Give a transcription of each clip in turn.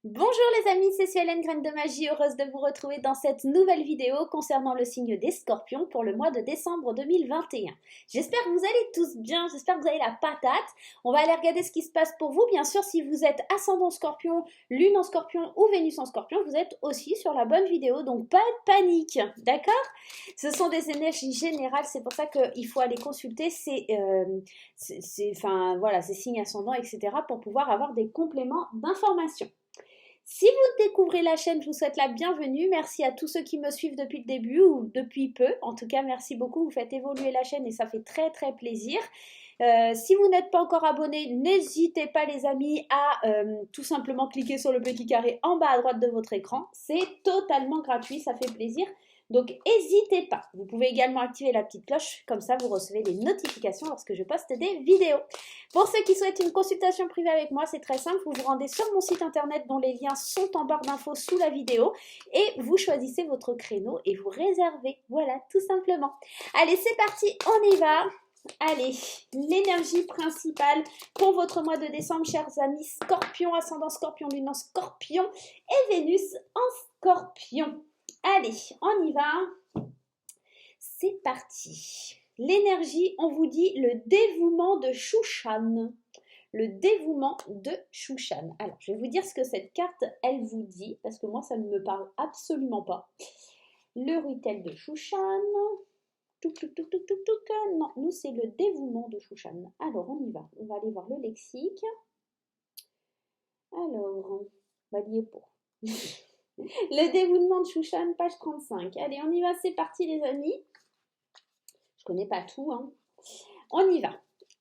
Bonjour les amis, c'est Suelen Graine de Magie, heureuse de vous retrouver dans cette nouvelle vidéo concernant le signe des Scorpions pour le mois de décembre 2021. J'espère que vous allez tous bien, j'espère que vous avez la patate. On va aller regarder ce qui se passe pour vous. Bien sûr, si vous êtes ascendant Scorpion, Lune en Scorpion ou Vénus en Scorpion, vous êtes aussi sur la bonne vidéo, donc pas de panique, d'accord? Ce sont des énergies générales, c'est pour ça qu'il faut aller consulter ces signes ascendants, etc. pour pouvoir avoir des compléments d'information. Si vous découvrez la chaîne, je vous souhaite la bienvenue. Merci à tous ceux qui me suivent depuis le début ou depuis peu. En tout cas, merci beaucoup. Vous faites évoluer la chaîne et ça fait très très plaisir. Si vous n'êtes pas encore abonné, n'hésitez pas les amis à tout simplement cliquer sur le petit carré en bas à droite de votre écran. C'est totalement gratuit, ça fait plaisir. Donc n'hésitez pas. Vous pouvez également activer la petite cloche, comme ça vous recevez les notifications lorsque je poste des vidéos. Pour ceux qui souhaitent une consultation privée avec moi, c'est très simple. Vous vous rendez sur mon site internet dont les liens sont en barre d'infos sous la vidéo et vous choisissez votre créneau et vous réservez. Voilà, tout simplement. Allez, c'est parti, on y va. Allez, l'énergie principale pour votre mois de décembre, chers amis Scorpion, ascendant Scorpion, Lune en Scorpion et Vénus en Scorpion. Allez, on y va. C'est parti. L'énergie, on vous dit le dévouement de Shushan. Le dévouement de Shushan. Alors, je vais vous dire ce que cette carte, elle vous dit, parce que moi, ça ne me parle absolument pas. Le rutel de Shushan. Non, nous, c'est le dévouement de Shushan. Alors, on y va. On va aller voir le lexique. Alors, bah, lié pour. Le dévouement de Shushan, page 35. Allez, on y va, c'est parti les amis. Je connais pas tout, hein. On y va.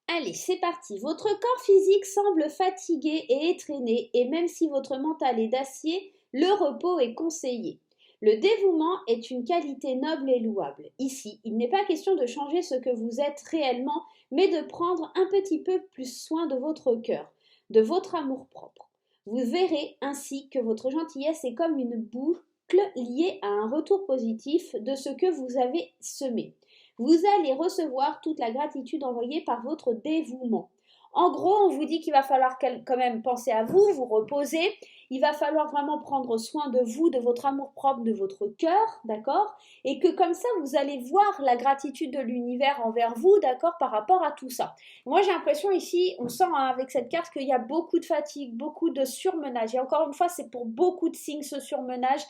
Allez, c'est parti. Votre corps physique semble fatigué et étreigné, et même si votre mental est d'acier, le repos est conseillé. Le dévouement est une qualité noble et louable. Ici, il n'est pas question de changer ce que vous êtes réellement, mais de prendre un petit peu plus soin de votre cœur, de votre amour-propre. Vous verrez ainsi que votre gentillesse est comme une boucle liée à un retour positif de ce que vous avez semé. Vous allez recevoir toute la gratitude envoyée par votre dévouement. En gros, on vous dit qu'il va falloir quand même penser à vous, vous reposer. Il va falloir vraiment prendre soin de vous, de votre amour-propre, de votre cœur, d'accord? Et que comme ça, vous allez voir la gratitude de l'univers envers vous, d'accord, par rapport à tout ça. Moi, j'ai l'impression ici, on sent avec cette carte qu'il y a beaucoup de fatigue, beaucoup de surmenage. Et encore une fois, c'est pour beaucoup de signes ce surmenage.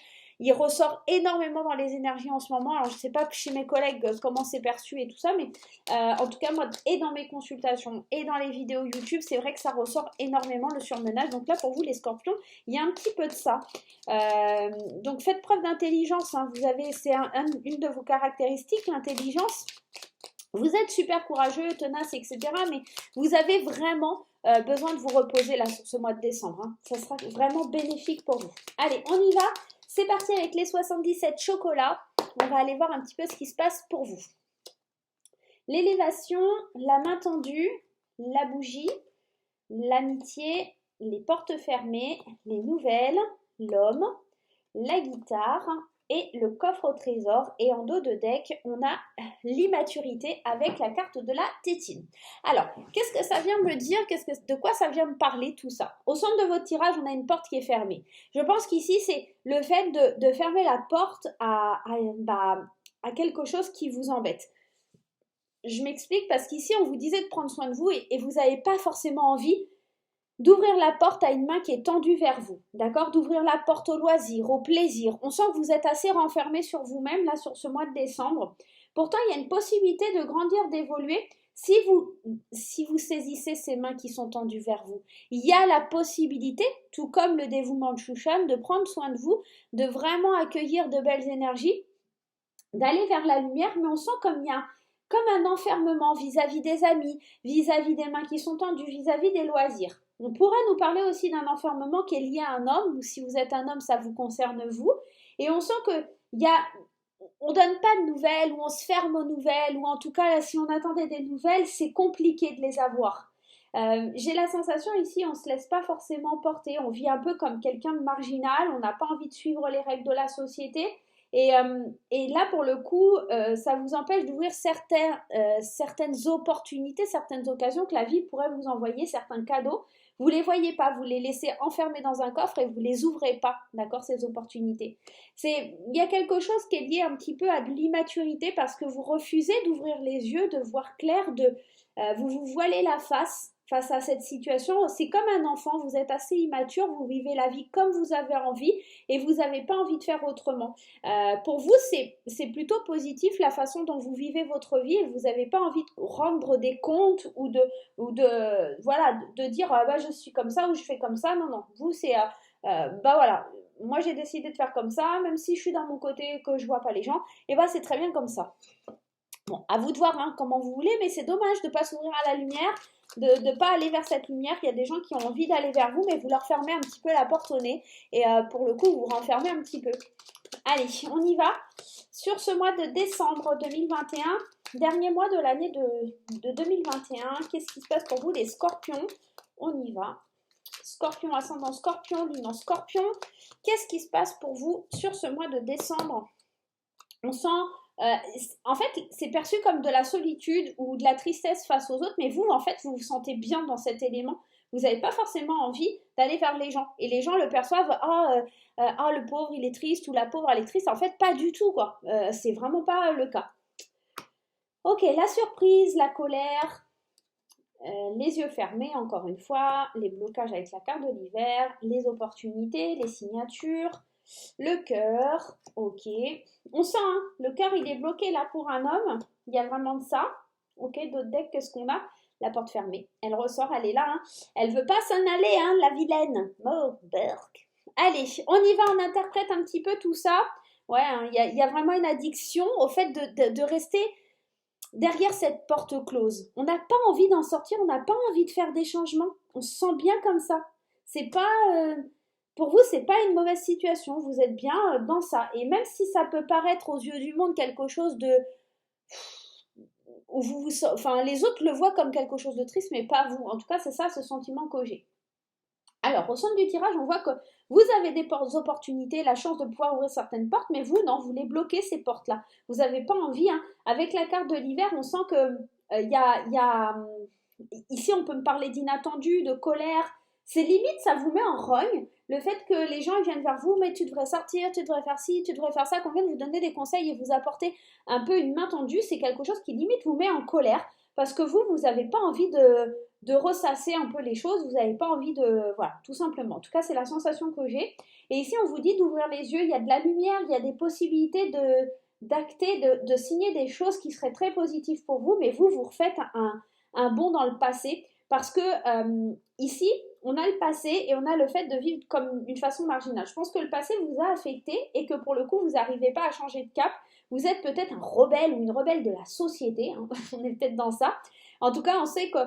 Il ressort énormément dans les énergies en ce moment. Alors, je ne sais pas chez mes collègues comment c'est perçu et tout ça, mais en tout cas, moi, et dans mes consultations et dans les vidéos YouTube, c'est vrai que ça ressort énormément le surmenage. Donc là, pour vous, les scorpions, il y a un petit peu de ça. Donc, faites preuve d'intelligence. Hein. C'est une de vos caractéristiques, l'intelligence. Vous êtes super courageux, tenace, etc. Mais vous avez vraiment besoin de vous reposer là sur ce mois de décembre. Hein. Ça sera vraiment bénéfique pour vous. Allez, on y va. C'est parti avec les 77 chocolats. On va aller voir un petit peu ce qui se passe pour vous. L'élévation, la main tendue, la bougie, l'amitié, les portes fermées, les nouvelles, l'homme, la guitare et le coffre au trésor. Et en dos de deck, on a l'immaturité avec la carte de la tétine. Alors, qu'est-ce que ça vient me dire? De quoi ça vient me parler tout ça? Au centre de votre tirage, on a une porte qui est fermée. Je pense qu'ici, c'est le fait de fermer la porte à quelque chose qui vous embête. Je m'explique parce qu'ici, on vous disait de prendre soin de vous et vous n'avez pas forcément envie d'ouvrir la porte à une main qui est tendue vers vous, d'accord? D'ouvrir la porte au loisir, au plaisir. On sent que vous êtes assez renfermé sur vous-même, là, sur ce mois de décembre. Pourtant, il y a une possibilité de grandir, d'évoluer si vous saisissez ces mains qui sont tendues vers vous. Il y a la possibilité, tout comme le dévouement de Shushan, de prendre soin de vous, de vraiment accueillir de belles énergies, d'aller vers la lumière, mais on sent comme il y a comme un enfermement vis-à-vis des amis, vis-à-vis des mains qui sont tendues, vis-à-vis des loisirs. On pourrait nous parler aussi d'un enfermement qui est lié à un homme, ou si vous êtes un homme, ça vous concerne vous. Et on sent on donne pas de nouvelles, ou on se ferme aux nouvelles, ou en tout cas, si on attendait des nouvelles, c'est compliqué de les avoir. J'ai la sensation ici, on ne se laisse pas forcément porter, on vit un peu comme quelqu'un de marginal, on n'a pas envie de suivre les règles de la société. Et là, pour le coup, ça vous empêche d'ouvrir certaines opportunités, certaines occasions que la vie pourrait vous envoyer, certains cadeaux Vous les voyez pas, vous les laissez enfermés dans un coffre et vous les ouvrez pas, d'accord, ces opportunités. Il y a quelque chose qui est lié un petit peu à de l'immaturité parce que vous refusez d'ouvrir les yeux, de voir clair, vous vous voilez la face à cette situation. C'est comme un enfant, vous êtes assez immature, vous vivez la vie comme vous avez envie et vous n'avez pas envie de faire autrement. Pour vous, c'est plutôt positif la façon dont vous vivez votre vie et vous n'avez pas envie de rendre des comptes ou de dire bah, je suis comme ça ou je fais comme ça. Non, vous c'est bah voilà, moi j'ai décidé de faire comme ça, même si je suis dans mon côté que je vois pas les gens, et bah c'est très bien comme ça. Bon, à vous de voir hein, comment vous voulez, mais c'est dommage de ne pas s'ouvrir à la lumière, de ne pas aller vers cette lumière. Il y a des gens qui ont envie d'aller vers vous, mais vous leur fermez un petit peu la porte au nez. Et pour le coup, vous renfermez un petit peu. Allez, on y va. Sur ce mois de décembre 2021, dernier mois de l'année de 2021, qu'est-ce qui se passe pour vous les scorpions? On y va. Scorpion, ascendant scorpion, lune en scorpion. Qu'est-ce qui se passe pour vous sur ce mois de décembre? On sent... en fait, c'est perçu comme de la solitude ou de la tristesse face aux autres, mais vous, en fait, vous vous sentez bien dans cet élément. Vous n'avez pas forcément envie d'aller vers les gens. Et les gens le perçoivent, le pauvre, il est triste, ou la pauvre, elle est triste. En fait, pas du tout, quoi. C'est vraiment pas le cas. Ok, la surprise, la colère, les yeux fermés, encore une fois, les blocages avec la carte de l'hiver, les opportunités, les signatures, le cœur, ok. On sent, hein, le cœur, il est bloqué là pour un homme. Il y a vraiment de ça. Ok, d'autres decks, qu'est-ce qu'on a? La porte fermée. Elle ressort, elle est là. Hein. Elle veut pas s'en aller, hein, la vilaine. Oh, berk. Allez, on y va, on interprète un petit peu tout ça. Ouais, hein, il y a vraiment une addiction au fait de rester derrière cette porte close. On n'a pas envie d'en sortir, on n'a pas envie de faire des changements. On se sent bien comme ça. C'est pas... pour vous, c'est pas une mauvaise situation. Vous êtes bien dans ça. Et même si ça peut paraître aux yeux du monde quelque chose de... où les autres le voient comme quelque chose de triste, mais pas vous. En tout cas, c'est ça ce sentiment que j'ai. Alors, au centre du tirage, on voit que vous avez des opportunités, la chance de pouvoir ouvrir certaines portes, mais vous, non, vous les bloquez ces portes-là. Vous n'avez pas envie. Hein. Avec la carte de l'hiver, on sent que ici, on peut me parler d'inattendu, de colère. C'est limite, ça vous met en rogne. Le fait que les gens viennent vers vous, mais tu devrais sortir, tu devrais faire ci, tu devrais faire ça, qu'on vienne vous donner des conseils et vous apporter un peu une main tendue, c'est quelque chose qui limite vous met en colère parce que vous n'avez pas envie de ressasser un peu les choses, vous n'avez pas envie de... Voilà, tout simplement. En tout cas, c'est la sensation que j'ai. Et ici, on vous dit d'ouvrir les yeux, il y a de la lumière, il y a des possibilités d'acter, de signer des choses qui seraient très positives pour vous, mais vous refaites un bond dans le passé parce que ici, on a le passé et on a le fait de vivre comme une façon marginale. Je pense que le passé vous a affecté et que pour le coup, vous n'arrivez pas à changer de cap. Vous êtes peut-être un rebelle ou une rebelle de la société. Hein. On est peut-être dans ça. En tout cas, on sait que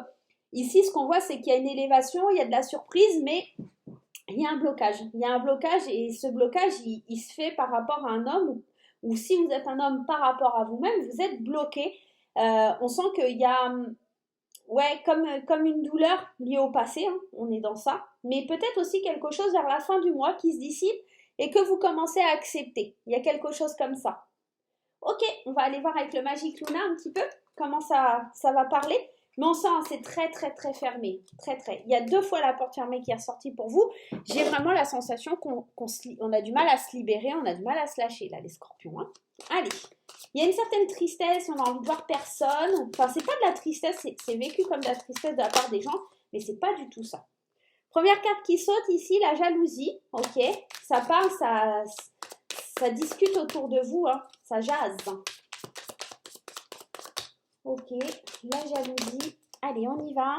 ici, ce qu'on voit, c'est qu'il y a une élévation, il y a de la surprise, mais il y a un blocage. Il y a un blocage et ce blocage, il se fait par rapport à un homme ou si vous êtes un homme par rapport à vous-même, vous êtes bloqué. On sent qu'il y a... Ouais, comme une douleur liée au passé, hein, on est dans ça, mais peut-être aussi quelque chose vers la fin du mois qui se dissipe et que vous commencez à accepter. Il y a quelque chose comme ça. Ok, on va aller voir avec le Magic Luna un petit peu comment ça va parler. Mais on sent, c'est très, très, très fermé. Très, très. Il y a 2 fois la porte fermée qui est ressortie pour vous. J'ai vraiment la sensation qu'on a du mal à se libérer, on a du mal à se lâcher, là, les scorpions. Hein. Allez. Il y a une certaine tristesse, on a envie de voir personne. Enfin, c'est pas de la tristesse, c'est vécu comme de la tristesse de la part des gens, mais c'est pas du tout ça. Première carte qui saute ici, la jalousie. Ok, ça parle, ça discute autour de vous, hein. Ça jase. Ok, la jalousie. Allez, on y va.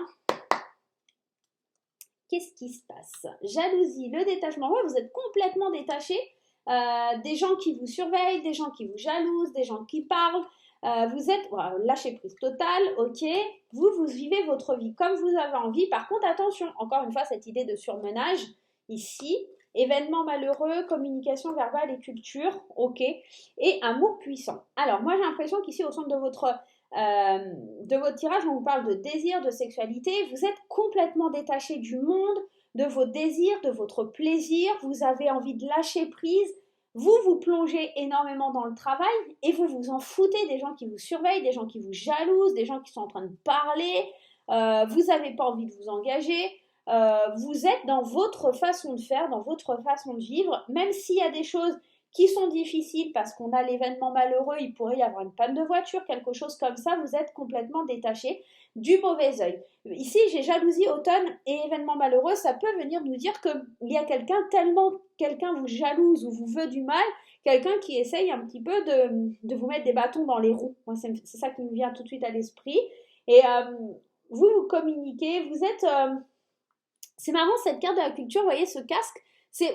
Qu'est-ce qui se passe? Jalousie, le détachement. Ouais, vous êtes complètement détaché. Des gens qui vous surveillent, des gens qui vous jalousent, des gens qui parlent. Vous êtes lâcher prise totale, ok. Vous vivez votre vie comme vous avez envie. Par contre, attention, encore une fois, cette idée de surmenage ici. Événements malheureux, communication verbale et culture, ok. Et amour puissant. Alors, moi, j'ai l'impression qu'ici, au centre de votre tirage, on vous parle de désir, de sexualité. Vous êtes complètement détaché du monde, de vos désirs, de votre plaisir, vous avez envie de lâcher prise, vous plongez énormément dans le travail et vous vous en foutez des gens qui vous surveillent, des gens qui vous jalousent, des gens qui sont en train de parler, vous n'avez pas envie de vous engager, vous êtes dans votre façon de faire, dans votre façon de vivre, même s'il y a des choses qui sont difficiles parce qu'on a l'événement malheureux, il pourrait y avoir une panne de voiture, quelque chose comme ça, vous êtes complètement détaché du mauvais œil. Ici, j'ai jalousie, automne et événement malheureux, ça peut venir nous dire qu'il y a tellement quelqu'un vous jalouse ou vous veut du mal, quelqu'un qui essaye un petit peu de vous mettre des bâtons dans les roues. Moi, c'est ça qui me vient tout de suite à l'esprit. Et vous communiquez, vous êtes... c'est marrant, cette carte de la culture, vous voyez, ce casque,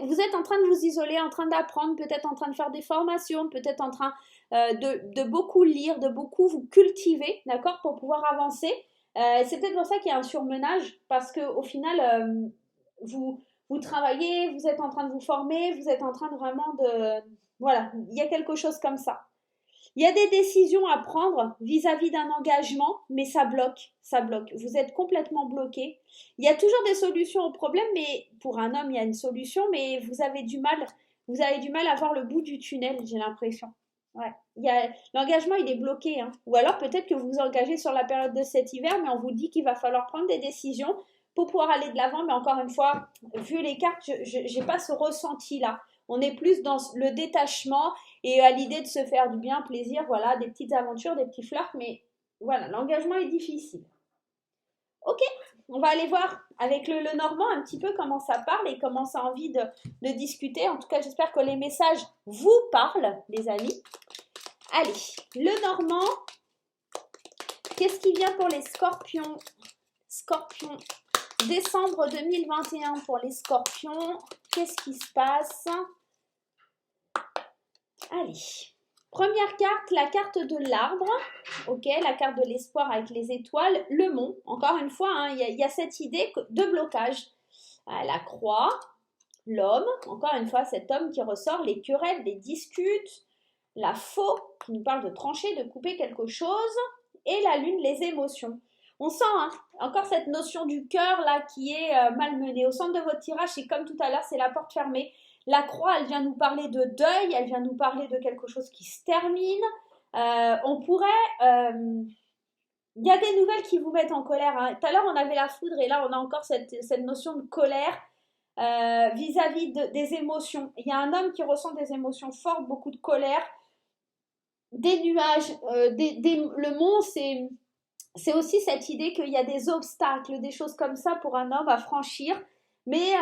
vous êtes en train de vous isoler, en train d'apprendre, peut-être en train de faire des formations, peut-être en train de beaucoup lire, de beaucoup vous cultiver, d'accord, pour pouvoir avancer. C'est peut-être pour ça qu'il y a un surmenage, parce qu'au final, vous travaillez, vous êtes en train de vous former, vous êtes en train de vraiment de... Voilà, il y a quelque chose comme ça. Il y a des décisions à prendre vis-à-vis d'un engagement, mais ça bloque, ça bloque. Vous êtes complètement bloqué. Il y a toujours des solutions aux problèmes, mais pour un homme, il y a une solution, mais vous avez du mal à voir le bout du tunnel, j'ai l'impression. Ouais. L'engagement, il est bloqué, hein. Ou alors peut-être que vous vous engagez sur la période de cet hiver, mais on vous dit qu'il va falloir prendre des décisions pour pouvoir aller de l'avant. Mais encore une fois, vu les cartes, je n'ai pas ce ressenti-là. On est plus dans le détachement et à l'idée de se faire du bien, plaisir, voilà, des petites aventures, des petits flirts, mais voilà, l'engagement est difficile. Ok, on va aller voir avec le normand un petit peu comment ça parle et comment ça a envie de discuter. En tout cas, j'espère que les messages vous parlent, les amis. Allez, le normand, qu'est-ce qui vient pour les scorpions? Scorpions, décembre 2021 pour les scorpions, qu'est-ce qui se passe? Allez, première carte, la carte de l'arbre, ok, la carte de l'espoir avec les étoiles, le mont, encore une fois, hein, y a cette idée de blocage. La croix, l'homme, encore une fois, cet homme qui ressort, les querelles, les disputes, la faux, qui nous parle de trancher, de couper quelque chose, et la lune, les émotions. On sent hein, encore cette notion du cœur là qui est malmenée. Au centre de votre tirage, c'est comme tout à l'heure, c'est la porte fermée. La croix, elle vient nous parler de deuil, elle vient nous parler de quelque chose qui se termine. On pourrait... Il y a des nouvelles qui vous mettent en colère. Hein. Tout à l'heure, on avait la foudre et là, on a encore cette notion de colère vis-à-vis des émotions. Il y a un homme qui ressent des émotions fortes, beaucoup de colère, des nuages. Le mont, c'est aussi cette idée qu'il y a des obstacles, des choses comme ça pour un homme à franchir. Mais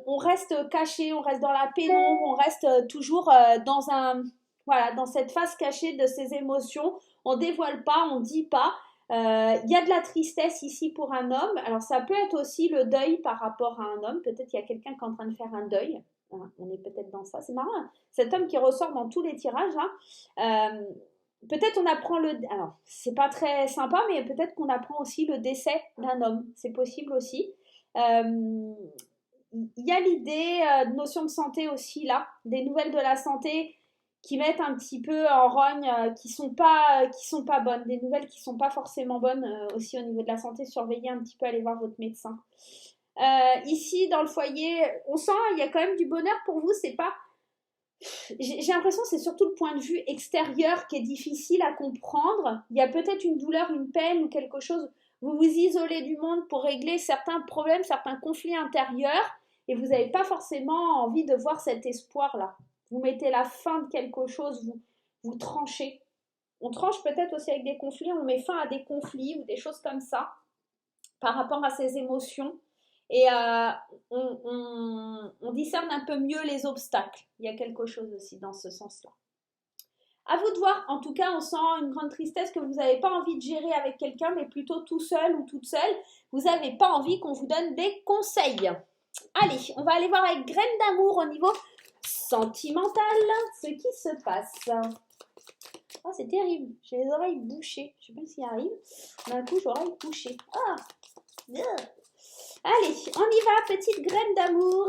on reste caché, on reste dans la pénombre, on reste toujours dans cette face cachée de ses émotions. On dévoile pas, on dit pas. Il y a de la tristesse ici pour un homme. Alors ça peut être aussi le deuil par rapport à un homme. Peut-être qu'il y a quelqu'un qui est en train de faire un deuil. On est peut-être dans ça. C'est marrant. Hein, cet homme qui ressort dans tous les tirages là. Peut-être on apprend alors c'est pas très sympa, mais peut-être qu'on apprend aussi le décès d'un homme. C'est possible aussi. Il y a l'idée de notion de santé aussi là, des nouvelles de la santé qui mettent un petit peu en rogne, qui sont pas bonnes, des nouvelles qui sont pas forcément bonnes aussi au niveau de la santé. Surveillez un petit peu, allez voir votre médecin. Ici dans le foyer, on sent il y a quand même du bonheur pour vous. C'est pas j'ai l'impression que c'est surtout le point de vue extérieur qui est difficile à comprendre. Il y a peut-être une douleur, une peine ou quelque chose. Vous vous isolez du monde pour régler certains problèmes, certains conflits intérieurs et vous n'avez pas forcément envie de voir cet espoir-là. Vous mettez la fin de quelque chose, vous tranchez. On tranche peut-être aussi avec des conflits, on met fin à des conflits ou des choses comme ça par rapport à ces émotions. Et on discerne un peu mieux les obstacles. Il y a quelque chose aussi dans ce sens-là. À vous de voir. En tout cas, on sent une grande tristesse que vous n'avez pas envie de gérer avec quelqu'un, mais plutôt tout seul ou toute seule. Vous n'avez pas envie qu'on vous donne des conseils. Allez, on va aller voir avec graines d'amour au niveau sentimental ce qui se passe. Oh, c'est terrible. J'ai les oreilles bouchées. Je ne sais pas s'il arrive. D'un coup, j'ai l'oreille bouchée. Ah, allez, on y va, petite graine d'amour.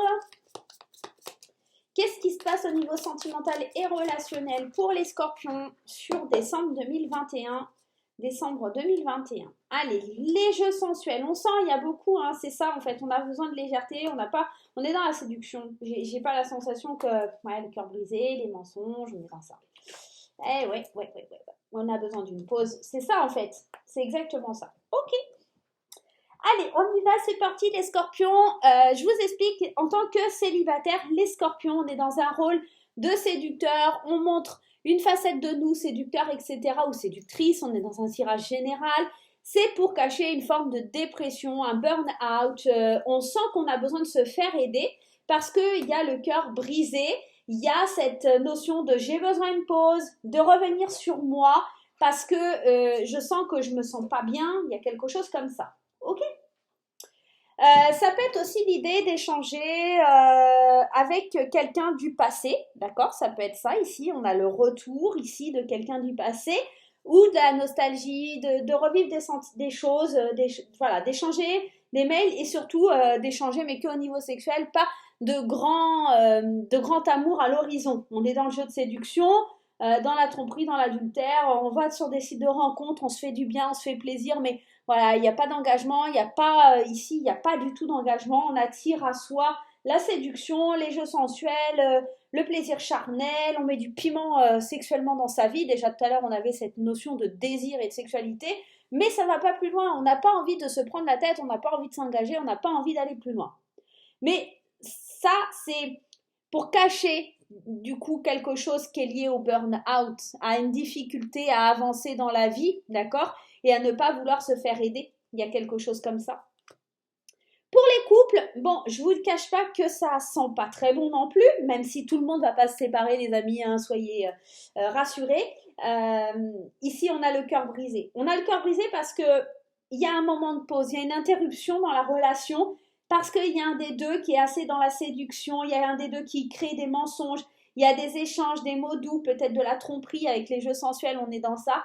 Qu'est-ce qui se passe au niveau sentimental et relationnel pour les scorpions sur décembre 2021? Décembre 2021. Allez, les jeux sensuels. On sent, il y a beaucoup, hein, c'est ça en fait. On a besoin de légèreté, on est dans la séduction. J'ai pas la sensation que, le cœur brisé, les mensonges, on est dans ça. Eh ouais. On a besoin d'une pause. C'est ça en fait. C'est exactement ça. Ok. Allez, on y va, c'est parti les scorpions. Je vous explique, en tant que célibataire, les scorpions, on est dans un rôle de séducteur, on montre une facette de nous, séducteur, etc. ou séductrice, on est dans un tirage général. C'est pour cacher une forme de dépression, un burn-out. On sent qu'on a besoin de se faire aider parce qu'il y a le cœur brisé, il y a cette notion de j'ai besoin d'une pause, de revenir sur moi parce que je sens que je me sens pas bien, il y a quelque chose comme ça. Ok. Ça peut être aussi l'idée d'échanger avec quelqu'un du passé, d'accord? Ça peut être ça ici, on a le retour ici de quelqu'un du passé ou de la nostalgie, de revivre des choses, voilà, d'échanger des mails et surtout d'échanger, mais qu'au niveau sexuel, pas de grand amour à l'horizon. On est dans le jeu de séduction, dans la tromperie, dans l'adultère, on va sur des sites de rencontres, on se fait du bien, on se fait plaisir, mais voilà, il n'y a pas d'engagement, il n'y a pas, ici, il n'y a pas du tout d'engagement. On attire à soi la séduction, les jeux sensuels, le plaisir charnel, on met du piment sexuellement dans sa vie. Déjà tout à l'heure, on avait cette notion de désir et de sexualité, mais ça ne va pas plus loin. On n'a pas envie de se prendre la tête, on n'a pas envie de s'engager, on n'a pas envie d'aller plus loin. Mais ça, c'est pour cacher du coup quelque chose qui est lié au burn-out, à une difficulté à avancer dans la vie, d'accord? Et à ne pas vouloir se faire aider. Il y a quelque chose comme ça. Pour les couples, bon, je ne vous le cache pas que ça sent pas très bon non plus, même si tout le monde ne va pas se séparer, les amis, hein, soyez rassurés. Ici, on a le cœur brisé. On a le cœur brisé parce qu'il y a un moment de pause, il y a une interruption dans la relation, parce qu'il y a un des deux qui est assez dans la séduction, il y a un des deux qui crée des mensonges, il y a des échanges, des mots doux, peut-être de la tromperie avec les jeux sensuels, on est dans ça.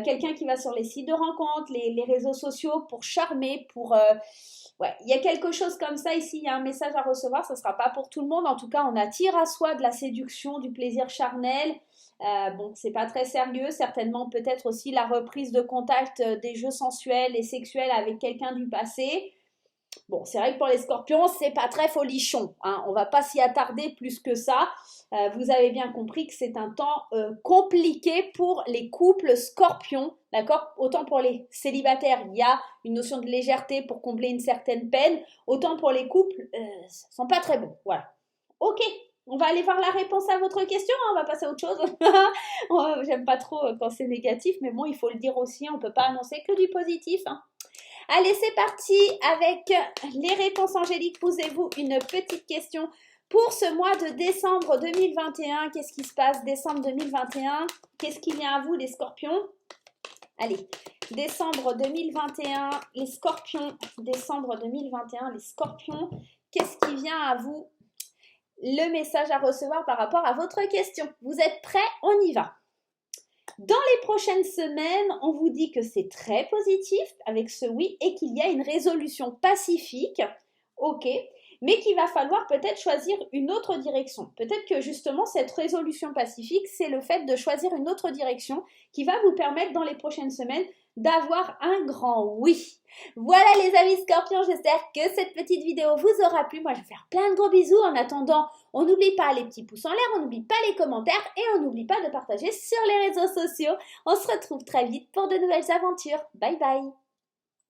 Quelqu'un qui va sur les sites de rencontres, les réseaux sociaux pour charmer, pour... ouais, il y a quelque chose comme ça ici, il y a un message à recevoir, ça ne sera pas pour tout le monde, en tout cas on attire à soi de la séduction, du plaisir charnel. Bon, c'est pas très sérieux, certainement peut-être aussi la reprise de contact des jeux sensuels et sexuels avec quelqu'un du passé. Bon, c'est vrai que pour les scorpions, c'est pas très folichon, hein. On va pas s'y attarder plus que ça. Vous avez bien compris que c'est un temps compliqué pour les couples scorpions, d'accord? Autant pour les célibataires, il y a une notion de légèreté pour combler une certaine peine, autant pour les couples, ça sent pas très bon, voilà. Ok, on va aller voir la réponse à votre question, hein, on va passer à autre chose. J'aime pas trop quand c'est négatif, mais bon, il faut le dire aussi, on peut pas annoncer que du positif, hein. Allez, c'est parti avec les réponses angéliques. Posez-vous une petite question pour ce mois de décembre 2021. Qu'est-ce qui se passe décembre 2021? Qu'est-ce qui vient à vous les scorpions? Allez, décembre 2021, les scorpions. Décembre 2021, les scorpions. Qu'est-ce qui vient à vous? Le message à recevoir par rapport à votre question. Vous êtes prêts? On y va. Dans les prochaines semaines, on vous dit que c'est très positif avec ce oui et qu'il y a une résolution pacifique, ok, mais qu'il va falloir peut-être choisir une autre direction. Peut-être que justement cette résolution pacifique, c'est le fait de choisir une autre direction qui va vous permettre dans les prochaines semaines d'avoir un grand oui. Voilà les amis scorpions, j'espère que cette petite vidéo vous aura plu. Moi je vais faire plein de gros bisous. En attendant, on n'oublie pas les petits pouces en l'air, on n'oublie pas les commentaires et on n'oublie pas de partager sur les réseaux sociaux. On se retrouve très vite pour de nouvelles aventures. Bye bye.